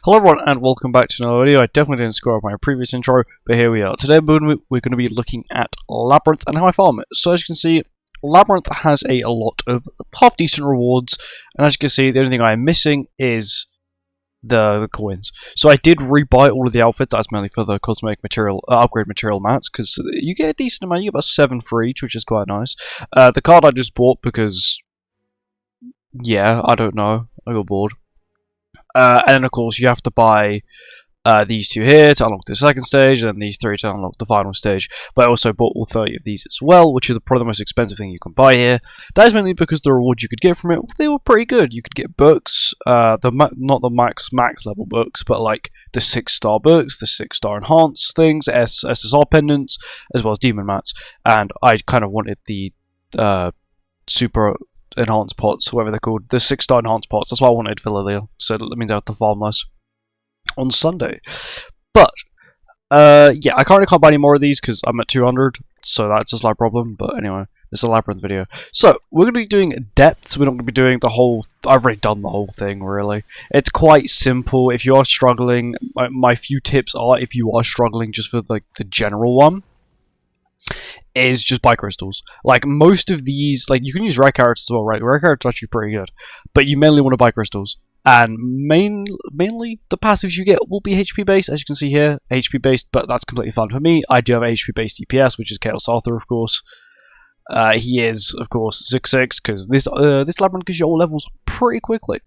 Hello everyone and welcome back to another video. I definitely didn't score off my previous intro, but here we are. Today we're going to be looking at Labyrinth and how I farm it. So as you can see, Labyrinth has a lot of half decent rewards, and as you can see, the only thing I'm missing is the coins. So I did rebuy all of the outfits. That's mainly for the cosmetic material, upgrade material mats, because you get a decent amount. You get about 7 for each, which is quite nice. The card I just bought because, yeah, I don't know, I got bored. And then of course you have to buy these two here to unlock the second stage, and these three to unlock the final stage. But I also bought all 30 of these as well, which is probably the most expensive thing you can buy here. That is mainly because the rewards you could get from it, they were pretty good. You could get books, not the max level books, but like the 6-star books, the 6-star enhanced things, SSR pendants, as well as demon mats. And I kind of wanted the super enhanced pots, whatever they're called, the 6-star enhanced pots. That's what I wanted for Lilia, so that means I have to farm less on Sunday. But yeah, I currently can't buy any more of these because I'm at 200, so that's a slight problem. But anyway, this is a Labyrinth video. So we're going to be doing depths. We're not going to be doing the whole. I've already done the whole thing, really. It's quite simple. If you are struggling, my few tips are, if you are struggling just for like the general one, is just buy crystals. Like most of these, like you can use rare carrots as well, right? Rare carrots are actually pretty good, but you mainly want to buy crystals. And mainly the passives you get will be HP based, as you can see here, HP based, but that's completely fine for me. I do have HP based DPS, which is Chaos Arthur, of course. He is, of course, 6/6 because this Labyrinth gives you all levels pretty quickly.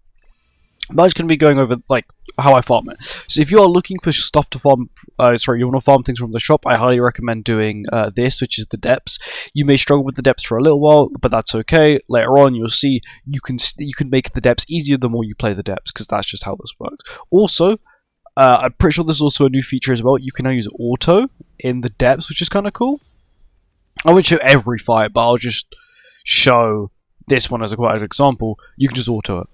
But I'm just going to be going over like how I farm it. So if you are looking for stuff to farm, you want to farm things from the shop, I highly recommend doing this, which is the depths. You may struggle with the depths for a little while, but that's okay. Later on, you'll see you can make the depths easier the more you play the depths, because that's just how this works. Also, I'm pretty sure there's also a new feature as well. You can now use auto in the depths, which is kind of cool. I won't show every fight, but I'll just show this one as quite an example. You can just auto it.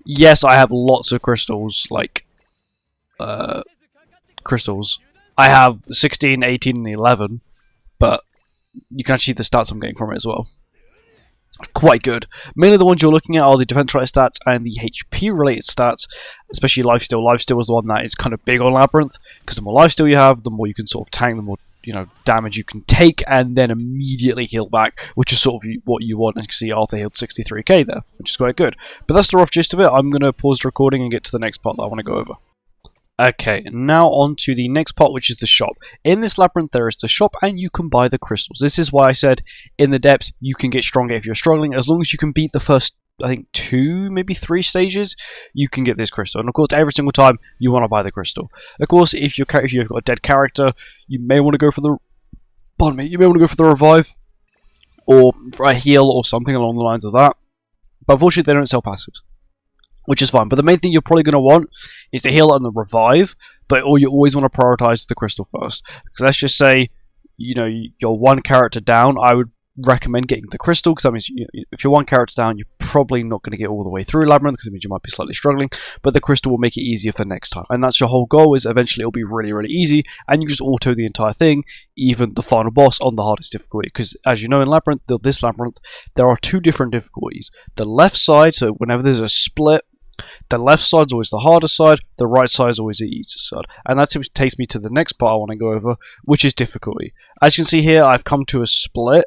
Yes, I have lots of crystals, like, crystals. I have 16, 18, and 11, but you can actually see the stats I'm getting from it as well. Quite good. Mainly the ones you're looking at are the defense-related stats and the HP-related stats, especially lifesteal. Lifesteal is the one that is kind of big on Labyrinth, because the more lifesteal you have, the more you can sort of tank, the more damage you can take, and then immediately heal back, which is sort of what you want. And you can see Arthur healed 63k there, which is quite good. But that's the rough gist of it. I'm going to pause the recording and get to the next part that I want to go over. Okay, now on to the next part, which is the shop. In this Labyrinth, there is the shop, and you can buy the crystals. This is why I said in the depths, you can get stronger if you're struggling. As long as you can beat the first, I think, 2, maybe 3 stages, you can get this crystal. And of course, every single time, you want to buy the crystal. Of course, if you've got a dead character, you may want to go for the... Pardon me, you may want to go for the revive, or for a heal, or something along the lines of that. But unfortunately, they don't sell passives, which is fine. But the main thing you're probably going to want is the heal and the revive, but you always want to prioritize the crystal first. Because let's just say, you're 1 character down, I would recommend getting the crystal, because that means if you're 1 character down, you're probably not going to get all the way through Labyrinth, because it means you might be slightly struggling, but the crystal will make it easier for next time. And that's your whole goal, is eventually it'll be really, really easy, and you just auto the entire thing, even the final boss on the hardest difficulty. Because as you know, in Labyrinth, this Labyrinth, there are 2 different difficulties. The left side, so whenever there's a split, the left side is always the hardest side, the right side is always the easiest side. And that takes me to the next part I want to go over, which is difficulty. As you can see here, I've come to a split.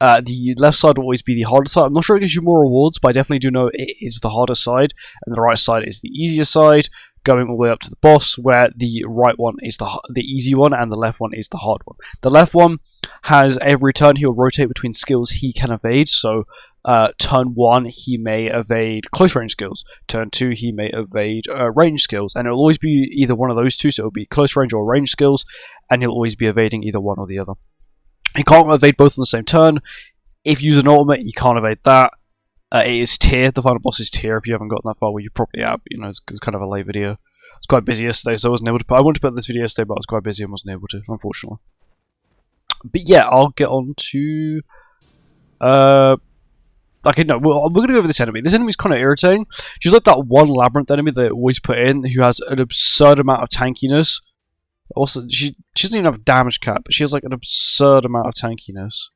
The left side will always be the hardest side. I'm not sure it gives you more rewards, but I definitely do know it is the hardest side, and the right side is the easier side, going all the way up to the boss, where the right one is the easy one, and the left one is the hard one. The left one has every turn he'll rotate between skills he can evade, so turn 1 he may evade close range skills, turn 2 he may evade range skills, and it'll always be either one of those two, so it'll be close range or range skills, and he'll always be evading either one or the other. He can't evade both on the same turn. If you use an ultimate, you can't evade that. It is tier. The final boss is tier. If you haven't gotten that far, well, you probably have. It's kind of a late video. I was quite busy yesterday, so I wasn't able to. I wanted to put this video yesterday, but I was quite busy and wasn't able to, unfortunately. But yeah, I'll get on to. Okay, no, we're going to go over this enemy. This enemy's kind of irritating. She's like that one Labyrinth enemy they always put in, who has an absurd amount of tankiness. Also, she doesn't even have a damage cap, but she has like an absurd amount of tankiness.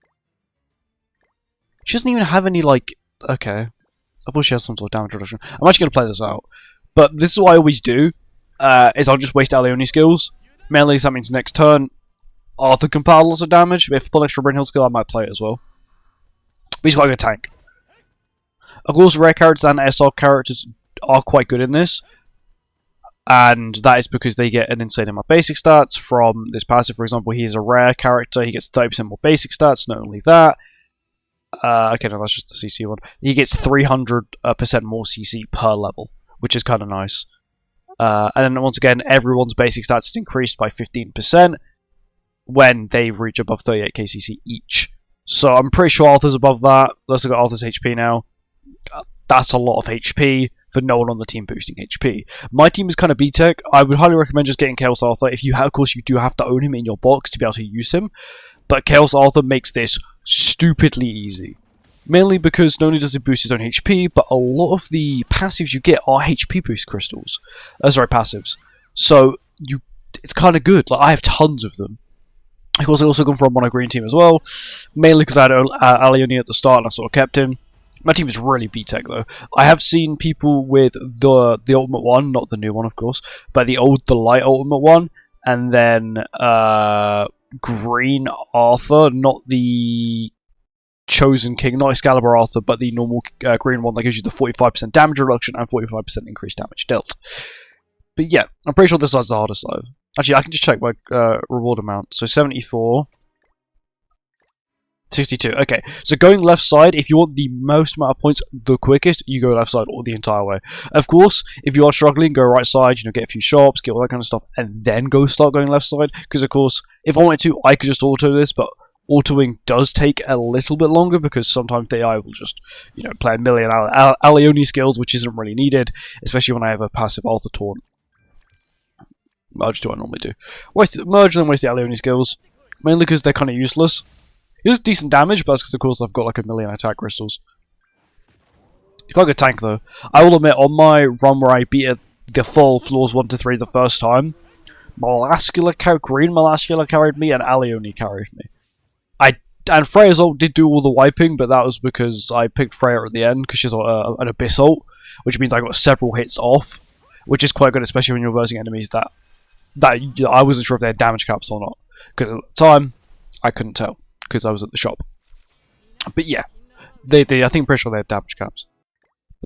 She doesn't even have any like... Okay. I thought she has some sort of damage reduction. I'm actually going to play this out. But this is what I always do. is I'll just waste Aleoni skills. Mainly, that means next turn, Arthur can pile lots of damage. If I pull extra Brynhild skill, I might play it as well. But he's quite a good tank. Of course, rare characters and SR characters are quite good in this. And that is because they get an insane amount of basic stats from this passive. For example, he is a rare character, he gets 30% more basic stats. Not only that, okay, no, that's just the CC one. He gets 300% more CC per level, which is kind of nice. And then once again, everyone's basic stats is increased by 15% when they reach above 38k CC each. So I'm pretty sure Arthur's above that. Let's look at Arthur's HP now. That's a lot of HP for no one on the team boosting HP. My team is kind of B-Tech. I would highly recommend just getting Chaos Arthur. If you have, of course, you do have to own him in your box to be able to use him. But Chaos Arthur makes this stupidly easy. Mainly because not only does it boost his own HP, but a lot of the passives you get are HP boost crystals. Sorry, passives. So it's kind of good. Like, I have tons of them. Of course, I also come from on a green team as well. Mainly because I had Aleoni at the start and I sort of kept him. My team is really B-Tech though. I have seen people with the ultimate one, not the new one of course, but the light ultimate one, and then green Arthur, not the Chosen King, not Excalibur Arthur, but the normal green one that gives you the 45% damage reduction and 45% increased damage dealt. But yeah, I'm pretty sure this side's the hardest though. Actually, I can just check my reward amount. So 74. 62. Okay, so going left side, if you want the most amount of points the quickest, you go left side all the entire way. Of course, if you are struggling, go right side, you know, get a few shops, get all that kind of stuff, and then start going left side. Because of course, if I wanted to, I could just auto this, but autoing does take a little bit longer because sometimes the AI will just, you know, play a million Aleoni skills, which isn't really needed, especially when I have a passive Arthur taunt. Merge do I normally do. Merge and then waste the Aleoni skills, mainly because they're kind of useless. He does decent damage, but that's because, of course, I've got like a million attack crystals. He's quite a good tank, though. I will admit, on my run where I beat the full floors 1 to 3 the first time, Green Malascula carried me, and Aleoni carried me. And Freya's ult did do all the wiping, but that was because I picked Freya at the end, because she's an Abyss ult, which means I got several hits off, which is quite good, especially when you're versing enemies that I wasn't sure if they had damage caps or not, because at the time, I couldn't tell. Because I was at the shop. But yeah, I think I'm pretty sure they have damage caps.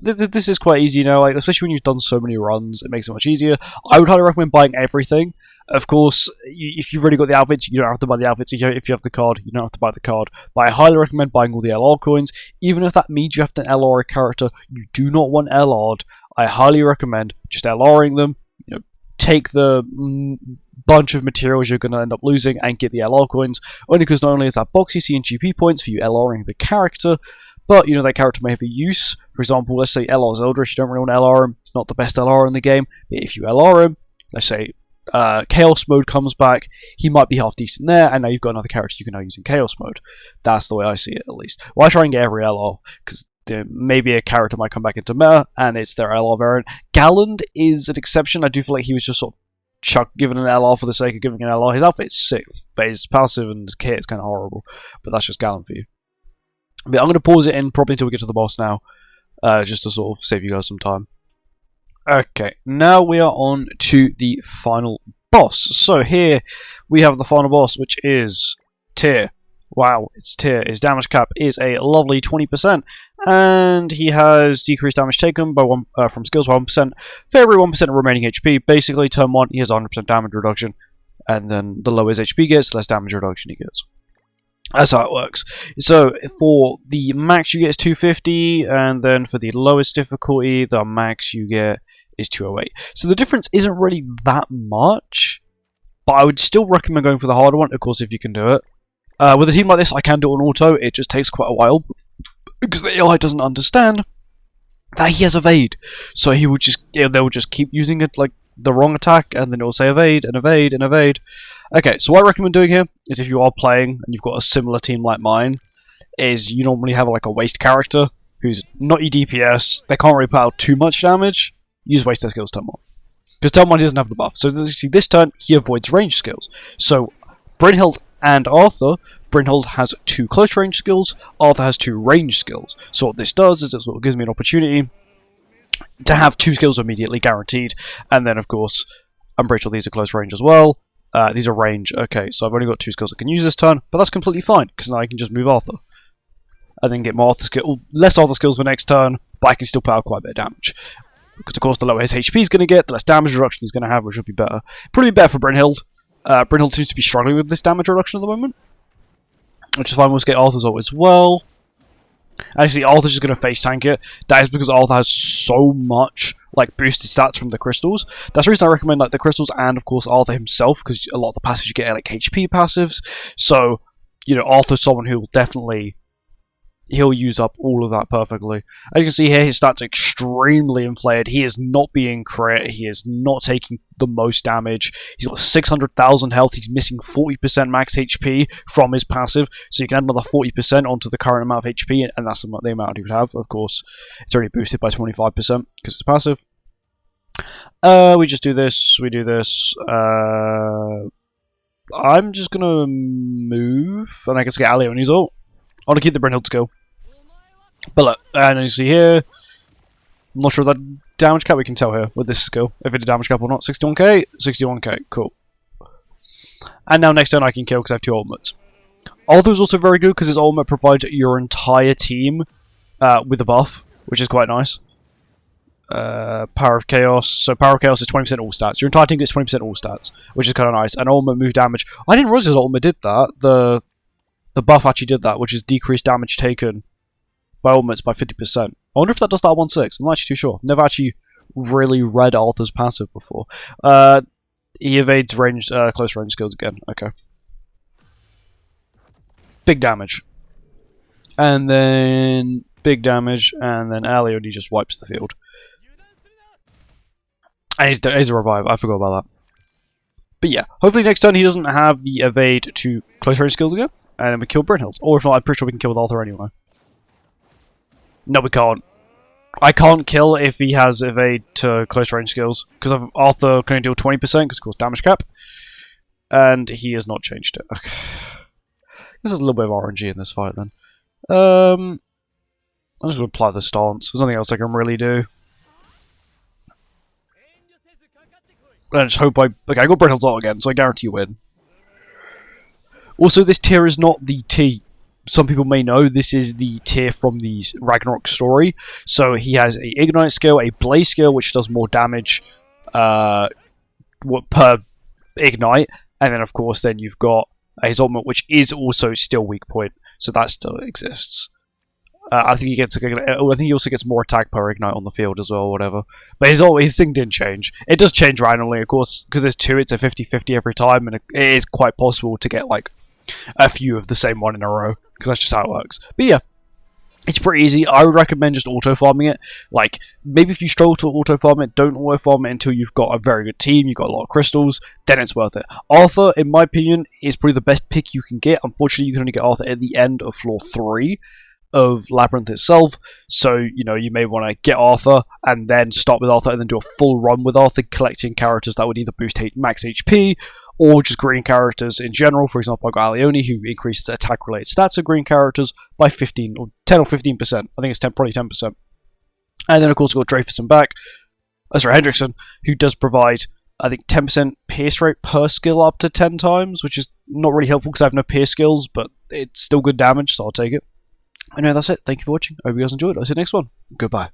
But this is quite easy now, like, especially when you've done so many runs, it makes it much easier. I would highly recommend buying everything. Of course, if you've already got the outfits, you don't have to buy the outfits. If you have the card, you don't have to buy the card. But I highly recommend buying all the LR coins. Even if that means you have to LR a character you do not want LR'd, I highly recommend just LRing them. You know, take the bunch of materials you're going to end up losing and get the LR coins, only because not only is that box you see in GP points for you LRing the character, but you know that character may have a use. For example, let's say LR's Eldritch, you don't really want to LR him, it's not the best LR in the game, but if you LR him, let's say Chaos mode comes back, he might be half decent there, and now you've got another character you can now use in Chaos mode. That's the way I see it, at least. Well, I try and get every LR, because maybe a character might come back into meta, and it's their LR variant. Galland is an exception. I do feel like he was just sort of given an LR for the sake of giving an LR. His outfit's sick, but his passive and his kit is kind of horrible. But that's just Gallant for you. But I'm going to pause it in probably until we get to the boss now, just to sort of save you guys some time. Okay, now we are on to the final boss. So here we have the final boss, which is Tyr. Wow, it's Tyr. His damage cap is a lovely 20%, and he has decreased damage taken by from skills by 1% for every 1% of remaining HP. Basically, turn 1, he has 100% damage reduction, and then the lower his HP gets, the less damage reduction he gets. That's how it works. So, for the max you get is 250, and then for the lowest difficulty, the max you get is 208. So the difference isn't really that much, but I would still recommend going for the harder one, of course, if you can do it. With a team like this, I can do it on auto, it just takes quite a while, because the AI doesn't understand that he has evade. So he would just, they will just keep using it like the wrong attack, and then it will say evade, and evade, and evade. Okay, so what I recommend doing here, is if you are playing, and you've got a similar team like mine, is you normally have like a waste character, who's not your DPS, they can't really put out too much damage, you just waste their skills turn 1. Because turn 1 doesn't have the buff, so this turn, he avoids range skills. So, Brynhild and Arthur, Brynhild has 2 close range skills, Arthur has 2 range skills. So what this does is it sort of gives me an opportunity to have 2 skills immediately guaranteed. And then, of course, I'm pretty sure these are close range as well. These are range. Okay, so I've only got 2 skills I can use this turn, but that's completely fine, because now I can just move Arthur. And then get more Arthur skill, less Arthur skills for next turn, but I can still put out quite a bit of damage. Because, of course, the lower his HP is going to get, the less damage reduction he's going to have, which will be better. Probably better for Brynhild. Brynhild seems to be struggling with this damage reduction at the moment, which is fine. We'll get Arthur's ult as well. Actually, Arthur's just going to face tank it. That is because Arthur has so much like boosted stats from the crystals. That's the reason I recommend like the crystals and of course Arthur himself, because a lot of the passives you get are like HP passives. So, you know, Arthur's someone who will definitely he'll use up all of that perfectly. As you can see here, his stats are extremely inflated. He is not being crit. He is not taking the most damage. He's got 600,000 health. He's missing 40% max HP from his passive. So you can add another 40% onto the current amount of HP, and that's the amount he would have. Of course, it's already boosted by 25% because it's passive. We just do this. We do this. I'm just going to move, and I guess get Aleoni's ult. I want to keep the Brynhild skill. But look, and as you see here, I'm not sure that damage cap we can tell here with this skill, if it's a damage cap or not. 61k, 61k, cool. And now next turn I can kill because I have 2 ultimates. Arthur is also very good because his ultimate provides your entire team with a buff, which is quite nice. Power of Chaos, so Power of Chaos is 20% all stats. Your entire team gets 20% all stats, which is kind of nice. And ultimate move damage, I didn't realize his ultimate did that. The buff actually did that, which is decreased damage taken by ultimates by 50%. I wonder if that does that 1/6. I'm not actually too sure. Never actually really read Arthur's passive before. He evades range, close range skills again. Okay. Big damage. And then big damage, and then Aleoni just wipes the field. And he's a revive. I forgot about that. But yeah, hopefully next turn he doesn't have the evade to close range skills again. And then we kill Brynhild. Or if not, I'm pretty sure we can kill with Arthur anyway. No, we can't. I can't kill if he has evade to close range skills. Because Arthur can only deal 20% because of course damage cap. And he has not changed it. Okay. This is a little bit of RNG in this fight then. I'm just going to apply the stance. There's nothing else I can really do. I just hope okay, I got Brynhild's ult again, so I guarantee you win. Also, this tier is not the tier. Some people may know this is the tier from the Ragnarok story. So he has a Ignite skill, a Blaze skill, which does more damage per Ignite, and then of course then you've got his ultimate, which is also still weak point, so that still exists. I think he gets. I think he also gets more attack per Ignite on the field as well, or whatever. But his thing didn't change. It does change randomly, of course, because there's 2. It's a 50-50 every time, and it is quite possible to get like a few of the same one in a row, because that's just how it works. But yeah, it's pretty easy. I would recommend just auto farming it. Like maybe if you struggle to auto farm it, don't auto farm it until you've got a very good team, you've got a lot of crystals, then it's worth it. Arthur, in my opinion, is probably the best pick you can get. Unfortunately, you can only get Arthur at the end of floor 3 of Labyrinth itself, so you know you may want to get Arthur and then start with Arthur and then do a full run with Arthur, collecting characters that would either boost max HP or just green characters in general. For example, I got Aleoni, who increases the attack related stats of green characters by 15 or 10 or 15%. I think it's 10, probably 10%. And then of course we've got Dreyfus back, Hendrickson, who does provide I think 10% pierce rate per skill up to 10 times, which is not really helpful because I have no pierce skills, but it's still good damage, so I'll take it. Anyway, that's it. Thank you for watching. I hope you guys enjoyed. I'll see you next one. Goodbye.